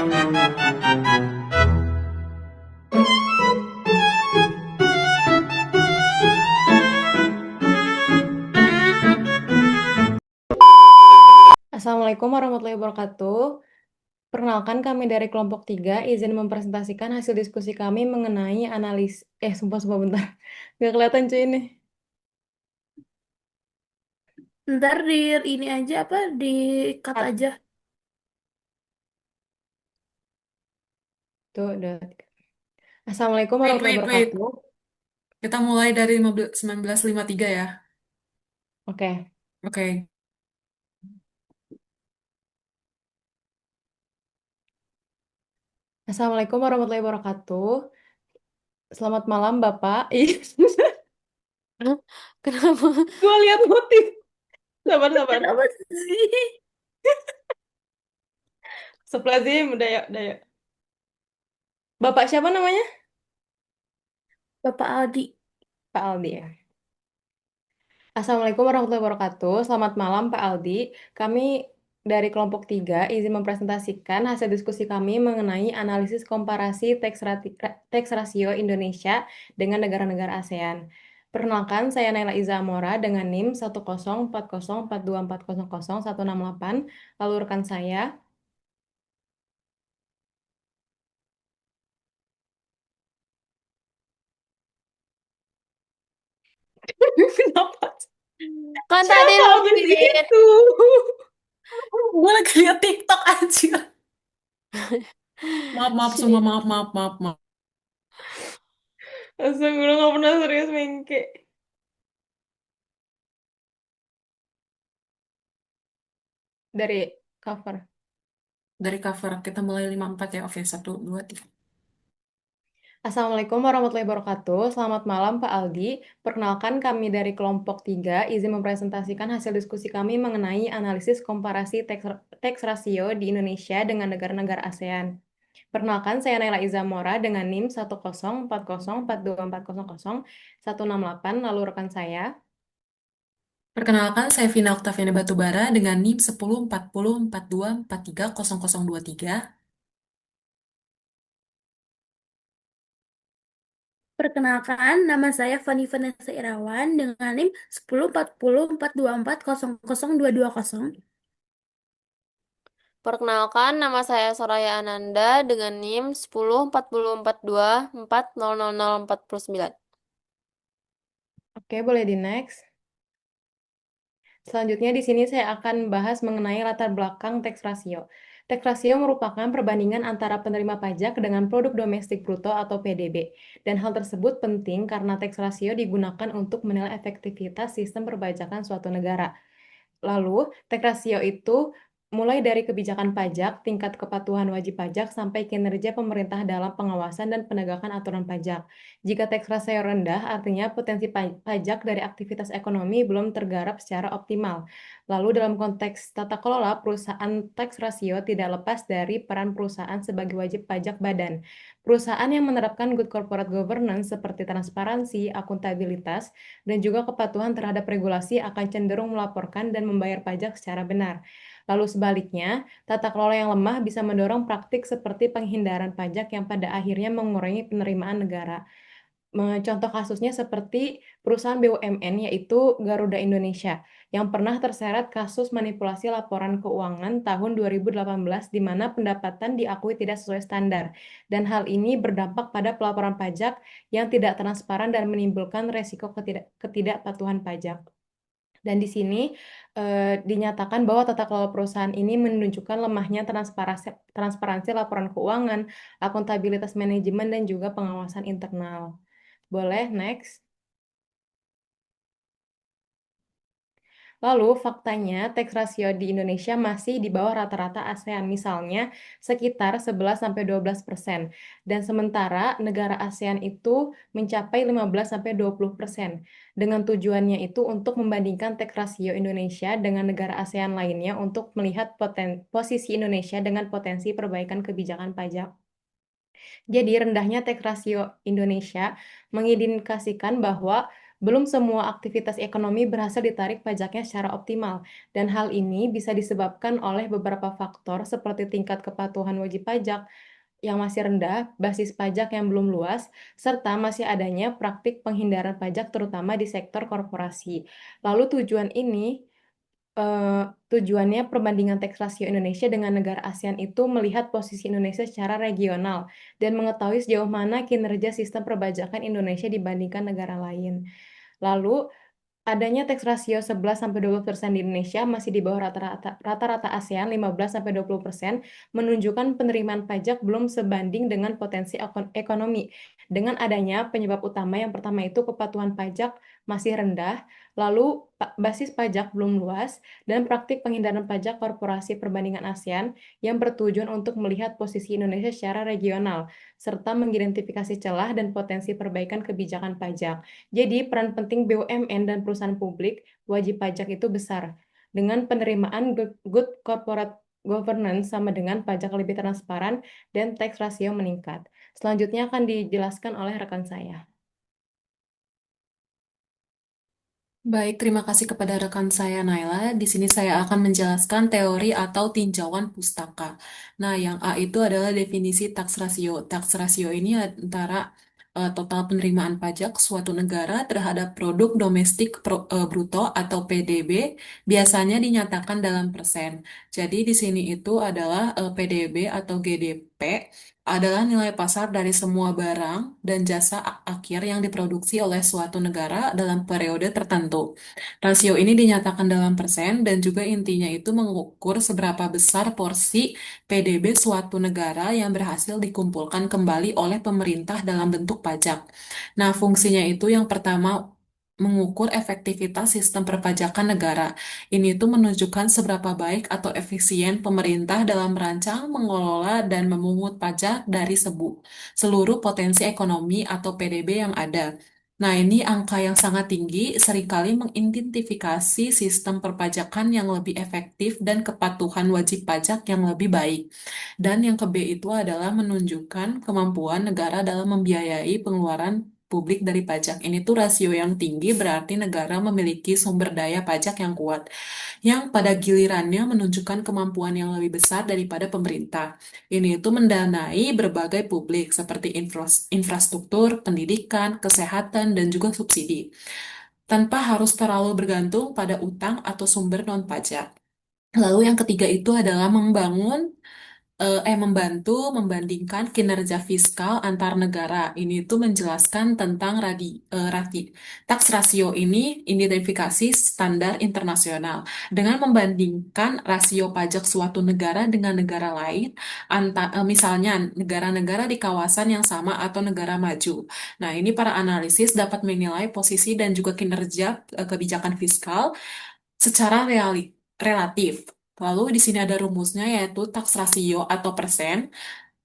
Assalamualaikum warahmatullahi wabarakatuh. Perkenalkan kami dari kelompok 3, izin mempresentasikan hasil diskusi kami mengenai sumpah bentar. Nggak kelihatan cuy ini. Ntar di ini aja apa di cut Cut. aja. Tuh, udah. Assalamualaikum Wait, warahmatullahi wait, wait. wabarakatuh. Kita mulai dari 1953 ya. Oke. Oke. Assalamualaikum warahmatullahi wabarakatuh. Selamat malam, Bapak. Ih, Hah? Kenapa? gue lihat notif. Sabar, sabar. Kenapa sih? Astagfirullahaladzim, udah ya, udah ya. Bapak siapa namanya? Bapak Aldi. Pak Aldi ya. Assalamualaikum warahmatullahi wabarakatuh. Selamat malam Pak Aldi. Kami dari kelompok 3 izin mempresentasikan hasil diskusi kami mengenai analisis komparasi tax rasio Indonesia dengan negara-negara ASEAN. Perkenalkan, saya Naila Iza Amora dengan NIM 1040424000168. Lalu rekan saya. Kenapa? Kan tadi Siapa lu habis Vin. itu? Gue lagi liat TikTok aja. Maaf, maaf, semua Shit. maaf, maaf, maaf, maaf. Astagfirullah, nggak pernah serius mengke. Dari cover. Dari cover kita mulai 54 ya. Oke, satu, dua, tiga. Assalamualaikum warahmatullahi wabarakatuh. Selamat malam Pak Aldi. Perkenalkan kami dari kelompok 3 izin mempresentasikan hasil diskusi kami mengenai analisis komparasi tax rasio di Indonesia dengan negara-negara ASEAN. Perkenalkan, saya Naila Izamora dengan NIM 1040424000168. Lalu rekan saya. Perkenalkan, saya Vina Oktaviani Batubara dengan NIM 104042430023. Perkenalkan, nama saya Fani Vanessa Irawan dengan NIM 10404244000220. Perkenalkan, nama saya Soraya Ananda dengan NIM 10404244000049. Oke, boleh di next. Selanjutnya di sini saya akan bahas mengenai latar belakang tax rasio. Tax rasio merupakan perbandingan antara penerima pajak dengan produk domestik bruto atau PDB. Dan hal tersebut penting karena tax rasio digunakan untuk menilai efektivitas sistem perpajakan suatu negara. Lalu, tax ratio itu mulai dari kebijakan pajak, tingkat kepatuhan wajib pajak, sampai kinerja pemerintah dalam pengawasan dan penegakan aturan pajak. Jika tax ratio rendah, artinya potensi pajak dari aktivitas ekonomi belum tergarap secara optimal. Lalu, dalam konteks tata kelola, perusahaan tax ratio tidak lepas dari peran perusahaan sebagai wajib pajak badan. Perusahaan yang menerapkan good corporate governance seperti transparansi, akuntabilitas, dan juga kepatuhan terhadap regulasi akan cenderung melaporkan dan membayar pajak secara benar. Lalu sebaliknya, tata kelola yang lemah bisa mendorong praktik seperti penghindaran pajak yang pada akhirnya mengurangi penerimaan negara. Contoh kasusnya seperti perusahaan BUMN yaitu Garuda Indonesia yang pernah terseret kasus manipulasi laporan keuangan tahun 2018 di mana pendapatan diakui tidak sesuai standar. Dan hal ini berdampak pada pelaporan pajak yang tidak transparan dan menimbulkan resiko ketidakpatuhan pajak. Dan di sini dinyatakan bahwa tata kelola perusahaan ini menunjukkan lemahnya transparansi laporan keuangan, akuntabilitas manajemen, dan juga pengawasan internal. Boleh, next. Lalu, faktanya tax ratio di Indonesia masih di bawah rata-rata ASEAN, misalnya sekitar 11-12%. Dan sementara negara ASEAN itu mencapai 15-20%. Dengan tujuannya itu untuk membandingkan tax ratio Indonesia dengan negara ASEAN lainnya untuk melihat posisi Indonesia dengan potensi perbaikan kebijakan pajak. Jadi rendahnya tax ratio Indonesia mengindikasikan bahwa Belum semua aktivitas ekonomi berhasil ditarik pajaknya secara optimal, dan hal ini bisa disebabkan oleh beberapa faktor seperti tingkat kepatuhan wajib pajak yang masih rendah, basis pajak yang belum luas, serta masih adanya praktik penghindaran pajak terutama di sektor korporasi. Lalu tujuannya perbandingan teks rasio Indonesia dengan negara ASEAN itu melihat posisi Indonesia secara regional dan mengetahui sejauh mana kinerja sistem perpajakan Indonesia dibandingkan negara lain. Lalu, adanya tax ratio 11-20% di Indonesia masih di bawah rata-rata ASEAN 15-20% menunjukkan penerimaan pajak belum sebanding dengan potensi ekonomi. Dengan adanya penyebab utama yang pertama itu kepatuhan pajak masih rendah, lalu basis pajak belum luas, dan praktik penghindaran pajak korporasi perbandingan ASEAN yang bertujuan untuk melihat posisi Indonesia secara regional, serta mengidentifikasi celah dan potensi perbaikan kebijakan pajak. Jadi, peran penting BUMN dan perusahaan publik wajib pajak itu besar. Dengan penerimaan good corporate governance sama dengan pajak lebih transparan dan tax ratio meningkat. Selanjutnya akan dijelaskan oleh rekan saya. Baik, terima kasih kepada rekan saya Naila. Di sini saya akan menjelaskan teori atau tinjauan pustaka. Nah, yang A itu adalah definisi tax ratio. Tax ratio ini antara total penerimaan pajak suatu negara terhadap produk domestik bruto atau PDB biasanya dinyatakan dalam persen. Jadi di sini itu adalah PDB atau GDP adalah nilai pasar dari semua barang dan jasa akhir yang diproduksi oleh suatu negara dalam periode tertentu. Rasio ini dinyatakan dalam persen dan juga intinya itu mengukur seberapa besar porsi PDB suatu negara yang berhasil dikumpulkan kembali oleh pemerintah dalam bentuk pajak. Nah, fungsinya itu yang pertama mengukur efektivitas sistem perpajakan negara. Ini tuh menunjukkan seberapa baik atau efisien pemerintah dalam merancang, mengelola, dan memungut pajak dari seluruh potensi ekonomi atau PDB yang ada. Nah, ini angka yang sangat tinggi seringkali mengidentifikasi sistem perpajakan yang lebih efektif dan kepatuhan wajib pajak yang lebih baik. Dan yang ke B itu adalah menunjukkan kemampuan negara dalam membiayai pengeluaran publik dari pajak. Ini tuh rasio yang tinggi berarti negara memiliki sumber daya pajak yang kuat, yang pada gilirannya menunjukkan kemampuan yang lebih besar daripada pemerintah. Ini itu mendanai berbagai publik seperti infrastruktur, pendidikan, kesehatan, dan juga subsidi, tanpa harus terlalu bergantung pada utang atau sumber non-pajak. Lalu yang ketiga itu adalah membantu membandingkan kinerja fiskal antar negara. Ini tuh menjelaskan tentang tax ratio ini identifikasi standar internasional dengan membandingkan rasio pajak suatu negara dengan negara lain, misalnya negara-negara di kawasan yang sama atau negara maju. Nah, ini para analisis dapat menilai posisi dan juga kinerja kebijakan fiskal secara relatif. Lalu di sini ada rumusnya yaitu tax ratio atau persen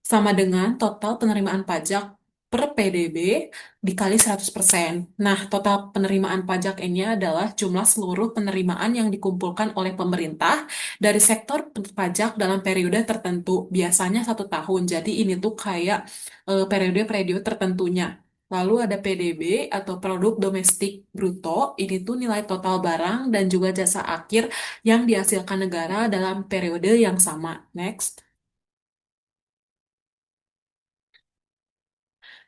sama dengan total penerimaan pajak per PDB dikali 100%. Nah, total penerimaan pajak ini adalah jumlah seluruh penerimaan yang dikumpulkan oleh pemerintah dari sektor pajak dalam periode tertentu, biasanya 1 tahun. Jadi ini tuh kayak periode-periode tertentunya. Lalu ada PDB atau produk domestik bruto, ini tuh nilai total barang dan juga jasa akhir yang dihasilkan negara dalam periode yang sama. Next.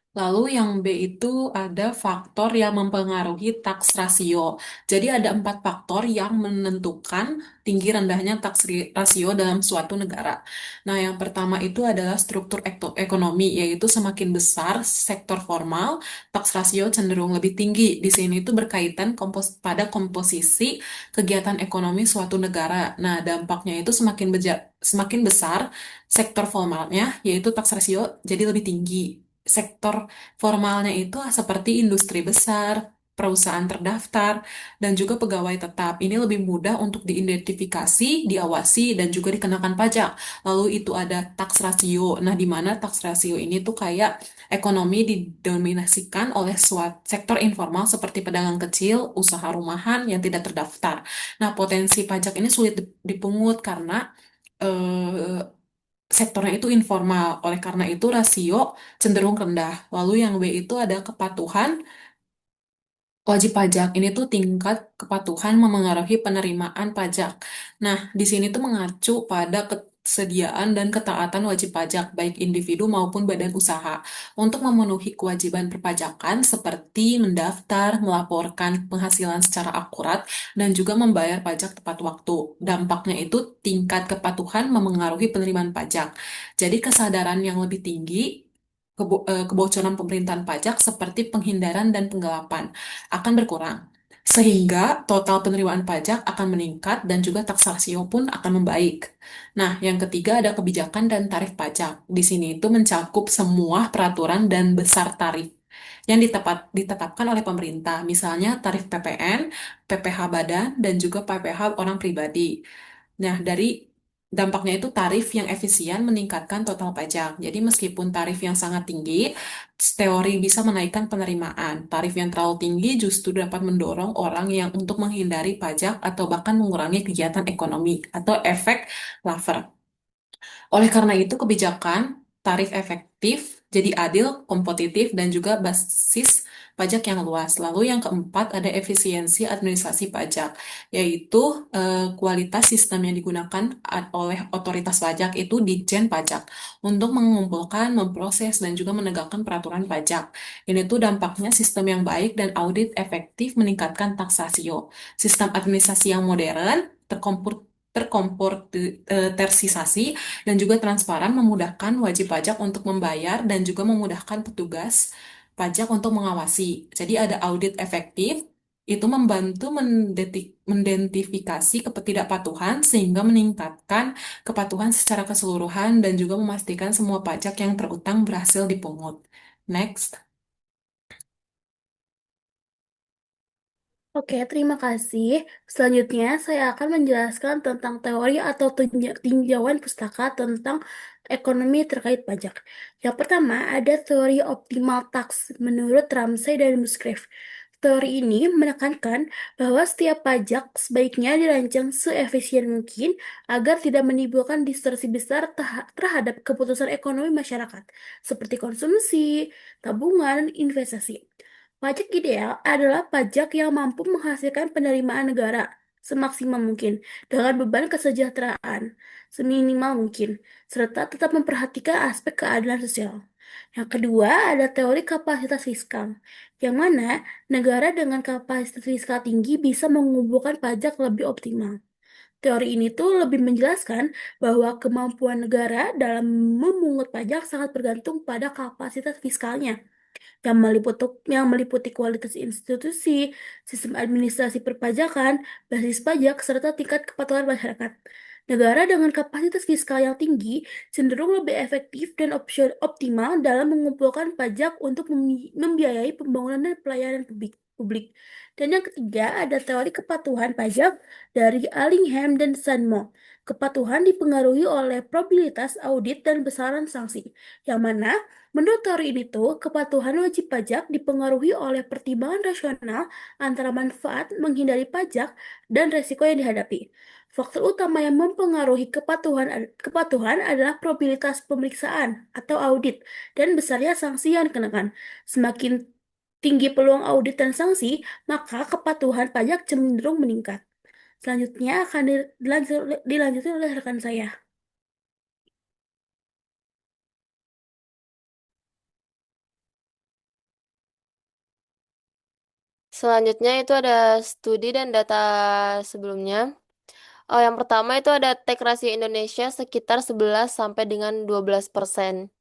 Lalu yang B itu ada faktor yang mempengaruhi tax ratio. Jadi ada 4 faktor yang menentukan tinggi rendahnya tax ratio dalam suatu negara. Nah, yang pertama itu adalah struktur ekonomi, yaitu semakin besar sektor formal, tax ratio cenderung lebih tinggi. Di sini itu berkaitan pada komposisi kegiatan ekonomi suatu negara. Nah, dampaknya itu semakin besar sektor formalnya, yaitu tax ratio jadi lebih tinggi. Sektor formalnya itu seperti industri besar, perusahaan terdaftar, dan juga pegawai tetap. Ini lebih mudah untuk diidentifikasi, diawasi, dan juga dikenakan pajak. Lalu itu ada tax ratio. Nah, di mana tax ratio ini tuh kayak ekonomi didominasikan oleh suatu sektor informal seperti pedagang kecil, usaha rumahan yang tidak terdaftar. Nah, potensi pajak ini sulit dipungut karena eh, sektornya itu informal. Oleh karena itu rasio cenderung rendah. Lalu yang B itu ada kepatuhan Wajib pajak ini tuh tingkat kepatuhan memengaruhi penerimaan pajak. Nah, di sini tuh mengacu pada kesediaan dan ketaatan wajib pajak, baik individu maupun badan usaha, untuk memenuhi kewajiban perpajakan seperti mendaftar, melaporkan penghasilan secara akurat, dan juga membayar pajak tepat waktu. Dampaknya itu tingkat kepatuhan memengaruhi penerimaan pajak. Jadi kesadaran yang lebih tinggi, kebocoran pemerintahan pajak seperti penghindaran dan penggelapan akan berkurang. Sehingga total penerimaan pajak akan meningkat dan juga taksasio pun akan membaik. Nah, yang ketiga ada kebijakan dan tarif pajak. Di sini itu mencakup semua peraturan dan besar tarif yang ditetapkan oleh pemerintah, misalnya tarif PPN, PPh badan, dan juga PPh orang pribadi. Nah, dari dampaknya itu tarif yang efisien meningkatkan total pajak. Jadi meskipun tarif yang sangat tinggi, teori bisa menaikkan penerimaan. Tarif yang terlalu tinggi justru dapat mendorong orang yang untuk menghindari pajak atau bahkan mengurangi kegiatan ekonomi atau efek lever. Oleh karena itu, kebijakan tarif efektif jadi adil, kompetitif, dan juga basis pajak yang luas. Lalu yang keempat ada efisiensi administrasi pajak, yaitu kualitas sistem yang digunakan oleh otoritas pajak itu Ditjen Pajak untuk mengumpulkan, memproses, dan juga menegakkan peraturan pajak. Ini tuh dampaknya sistem yang baik dan audit efektif meningkatkan taksasio. Sistem administrasi yang modern, terkomputerisasi, dan juga transparan memudahkan wajib pajak untuk membayar dan juga memudahkan petugas pajak untuk mengawasi. Jadi ada audit efektif, itu membantu mendentifikasi ketidakpatuhan sehingga meningkatkan kepatuhan secara keseluruhan dan juga memastikan semua pajak yang terutang berhasil dipungut. Next. Oke, terima kasih. Selanjutnya, saya akan menjelaskan tentang teori atau tinjauan pustaka tentang ekonomi terkait pajak. Yang pertama, ada teori optimal tax menurut Ramsey dan Musgrave. Teori ini menekankan bahwa setiap pajak sebaiknya dirancang seefisien mungkin agar tidak menimbulkan distorsi besar terhadap keputusan ekonomi masyarakat, seperti konsumsi, tabungan, dan investasi. Pajak ideal adalah pajak yang mampu menghasilkan penerimaan negara semaksimal mungkin dengan beban kesejahteraan seminimal mungkin, serta tetap memperhatikan aspek keadilan sosial. Yang kedua, ada teori kapasitas fiskal, yang mana negara dengan kapasitas fiskal tinggi bisa mengumpulkan pajak lebih optimal. Teori ini tuh lebih menjelaskan bahwa kemampuan negara dalam memungut pajak sangat bergantung pada kapasitas fiskalnya yang meliputi kualitas institusi, sistem administrasi perpajakan, basis pajak, serta tingkat kepatuhan masyarakat. Negara dengan kapasitas fiskal yang tinggi cenderung lebih efektif dan optimal dalam mengumpulkan pajak untuk membiayai pembangunan dan pelayanan publik. Dan yang ketiga ada teori kepatuhan pajak dari Allingham dan Sandmo. Kepatuhan dipengaruhi oleh probabilitas audit dan besaran sanksi, yang mana menurut teori ini tuh, kepatuhan wajib pajak dipengaruhi oleh pertimbangan rasional antara manfaat menghindari pajak dan resiko yang dihadapi. Faktor utama yang mempengaruhi kepatuhan adalah probabilitas pemeriksaan atau audit dan besarnya sanksi yang dikenakan. Semakin tinggi peluang audit dan sanksi, maka kepatuhan pajak cenderung meningkat. Selanjutnya akan dilanjutkan oleh rekan saya. Selanjutnya itu ada studi dan data sebelumnya. Yang pertama itu ada take rasio Indonesia sekitar 11 sampai dengan 12%.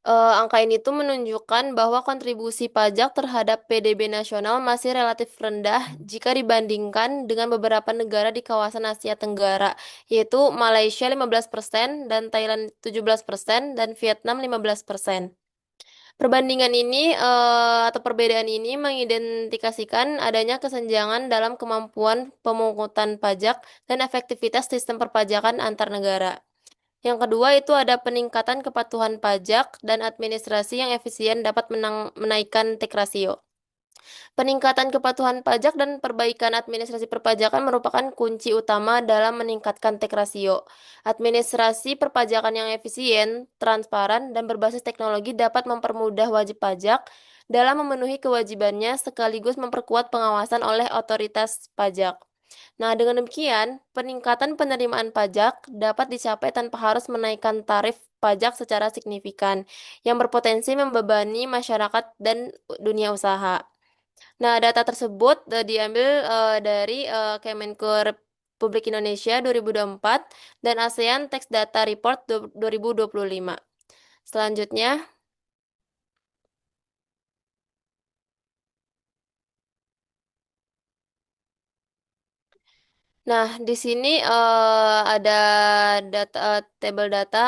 Angka ini tuh menunjukkan bahwa kontribusi pajak terhadap PDB nasional masih relatif rendah jika dibandingkan dengan beberapa negara di kawasan Asia Tenggara, yaitu Malaysia 15% dan Thailand 17% dan Vietnam 15%. Perbandingan ini atau perbedaan ini mengidentifikasikan adanya kesenjangan dalam kemampuan pemungutan pajak dan efektivitas sistem perpajakan antar negara. Yang kedua itu ada peningkatan kepatuhan pajak dan administrasi yang efisien dapat menaikkan take rasio. Peningkatan kepatuhan pajak dan perbaikan administrasi perpajakan merupakan kunci utama dalam meningkatkan tax ratio. Administrasi perpajakan yang efisien, transparan, dan berbasis teknologi dapat mempermudah wajib pajak dalam memenuhi kewajibannya sekaligus memperkuat pengawasan oleh otoritas pajak. Nah, dengan demikian, peningkatan penerimaan pajak dapat dicapai tanpa harus menaikkan tarif pajak secara signifikan yang berpotensi membebani masyarakat dan dunia usaha. Nah, data tersebut diambil dari Kemenko Republik Indonesia 2024 dan ASEAN Tax Data Report 2025. Selanjutnya, nah di sini ada data tabel data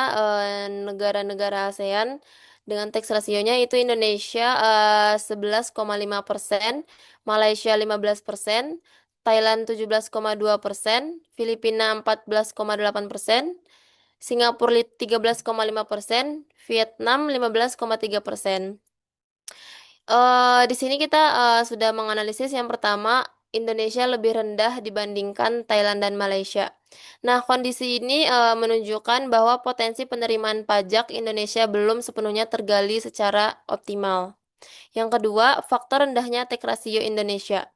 negara-negara ASEAN dengan tax rasionya itu Indonesia 11,5%, Malaysia 15%, Thailand 17,2%, Filipina 14,8%, Singapura 13,5%, Vietnam 15,3%. Di sini kita sudah menganalisis yang pertama, Indonesia lebih rendah dibandingkan Thailand dan Malaysia. Nah, kondisi ini menunjukkan bahwa potensi penerimaan pajak Indonesia belum sepenuhnya tergali secara optimal. Yang kedua, faktor rendahnya tax ratio Indonesia.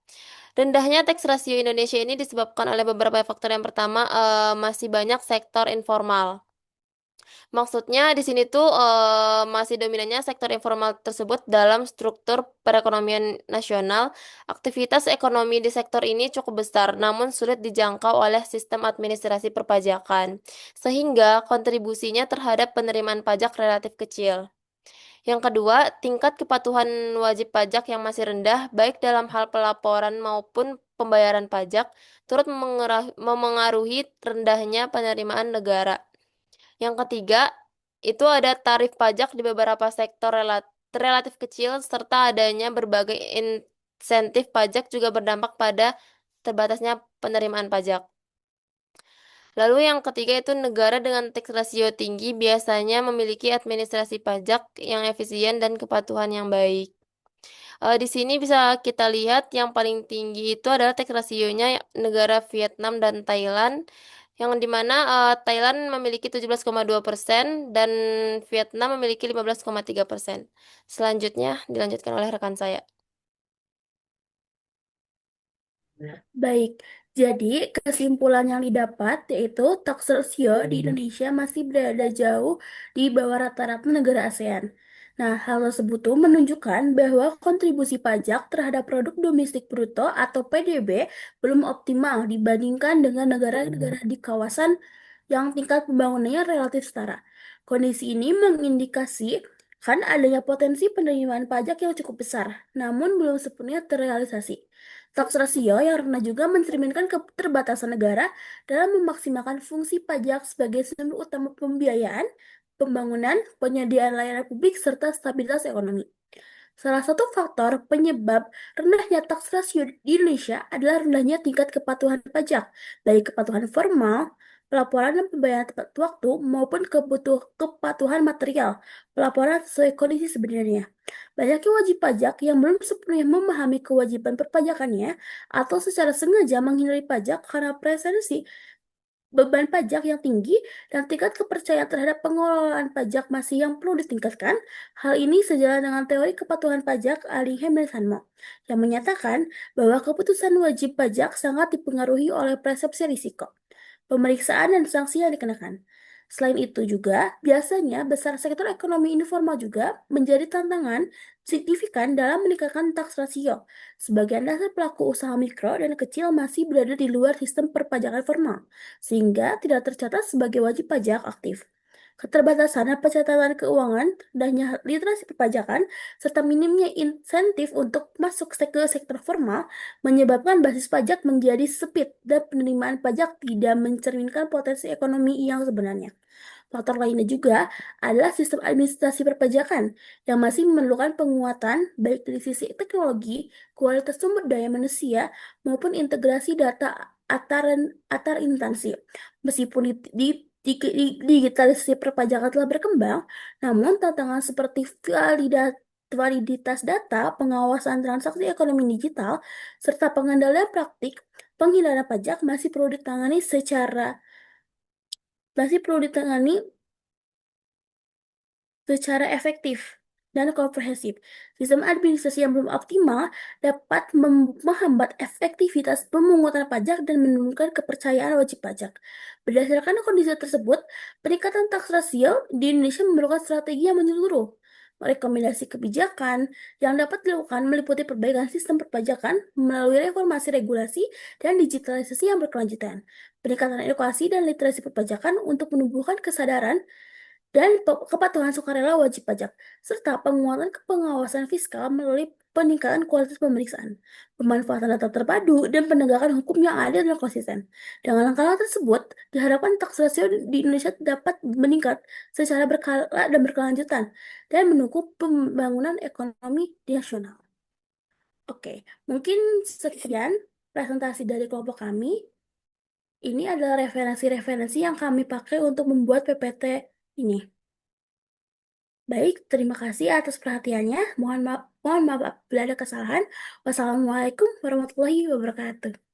Rendahnya tax ratio Indonesia ini disebabkan oleh beberapa faktor. Yang pertama, masih banyak sektor informal. Maksudnya di sini tuh masih dominannya sektor informal tersebut dalam struktur perekonomian nasional. Aktivitas ekonomi di sektor ini cukup besar, namun sulit dijangkau oleh sistem administrasi perpajakan, sehingga kontribusinya terhadap penerimaan pajak relatif kecil. Yang kedua, tingkat kepatuhan wajib pajak yang masih rendah, baik dalam hal pelaporan maupun pembayaran pajak, turut memengaruhi rendahnya penerimaan negara. Yang ketiga, itu ada tarif pajak di beberapa sektor relatif kecil, serta adanya berbagai insentif pajak juga berdampak pada terbatasnya penerimaan pajak. Lalu yang ketiga itu negara dengan tax ratio tinggi biasanya memiliki administrasi pajak yang efisien dan kepatuhan yang baik. Di sini bisa kita lihat yang paling tinggi itu adalah tax rasionya negara Vietnam dan Thailand, yang dimana Thailand memiliki 17,2% dan Vietnam memiliki 15,3%. Selanjutnya dilanjutkan oleh rekan saya. Baik, jadi kesimpulan yang didapat yaitu tax ratio di Indonesia masih berada jauh di bawah rata-rata negara ASEAN. Nah, hal tersebut tuh menunjukkan bahwa kontribusi pajak terhadap produk domestik bruto atau PDB belum optimal dibandingkan dengan negara-negara di kawasan yang tingkat pembangunannya relatif setara. Kondisi ini mengindikasikan adanya potensi penerimaan pajak yang cukup besar, namun belum sepenuhnya terrealisasi. Tax ratio yang rendah juga mencerminkan keterbatasan negara dalam memaksimalkan fungsi pajak sebagai sumber utama pembiayaan, pembangunan, penyediaan layanan publik, serta stabilitas ekonomi. Salah satu faktor penyebab rendahnya tax ratio di Indonesia adalah rendahnya tingkat kepatuhan pajak, baik kepatuhan formal, pelaporan dan pembayaran tepat waktu, maupun kepatuhan material, pelaporan sesuai kondisi sebenarnya. Banyaknya wajib pajak yang belum sepenuhnya memahami kewajiban perpajakannya atau secara sengaja menghindari pajak karena presensi beban pajak yang tinggi dan tingkat kepercayaan terhadap pengelolaan pajak masih yang perlu ditingkatkan. Hal ini sejalan dengan teori kepatuhan pajak Ali Hamel Sanmo, yang menyatakan bahwa keputusan wajib pajak sangat dipengaruhi oleh persepsi risiko, pemeriksaan, dan sanksi yang dikenakan. Selain itu juga, biasanya besar sektor ekonomi informal juga menjadi tantangan signifikan dalam meningkatkan tax ratio. Sebagian besar pelaku usaha mikro dan kecil masih berada di luar sistem perpajakan formal, sehingga tidak tercatat sebagai wajib pajak aktif. Keterbatasan pencatatan keuangan, rendahnya literasi perpajakan, serta minimnya insentif untuk masuk ke sektor formal menyebabkan basis pajak menjadi sempit dan penerimaan pajak tidak mencerminkan potensi ekonomi yang sebenarnya. Faktor lainnya juga adalah sistem administrasi perpajakan yang masih memerlukan penguatan baik dari sisi teknologi, kualitas sumber daya manusia, maupun integrasi data antar instansi. Meskipun digitalisasi perpajakan telah berkembang, namun tantangan seperti validitas data, pengawasan transaksi ekonomi digital, serta pengendalian praktik penghindaran pajak masih perlu ditangani secara efektif dan komprehensif. Sistem administrasi yang belum optimal dapat menghambat efektivitas pemungutan pajak dan menurunkan kepercayaan wajib pajak. Berdasarkan kondisi tersebut, peningkatan tax ratio di Indonesia memerlukan strategi yang menyeluruh. Rekomendasi kebijakan yang dapat dilakukan meliputi perbaikan sistem perpajakan melalui reformasi regulasi dan digitalisasi yang berkelanjutan, peningkatan edukasi dan literasi perpajakan untuk menumbuhkan kesadaran dan kepatuhan sukarela wajib pajak, serta penguatan pengawasan fiskal melalui peningkatan kualitas pemeriksaan, pemanfaatan data terpadu, dan penegakan hukum yang adil dan konsisten. Dengan langkah-langkah tersebut, diharapkan tax ratio di Indonesia dapat meningkat secara berkala dan berkelanjutan, dan mendukung pembangunan ekonomi nasional. Oke, mungkin sekian presentasi dari kelompok kami. Ini adalah referensi-referensi yang kami pakai untuk membuat PPT ini. Baik, terima kasih atas perhatiannya. Mohon maaf apabila ada kesalahan. Wassalamualaikum warahmatullahi wabarakatuh.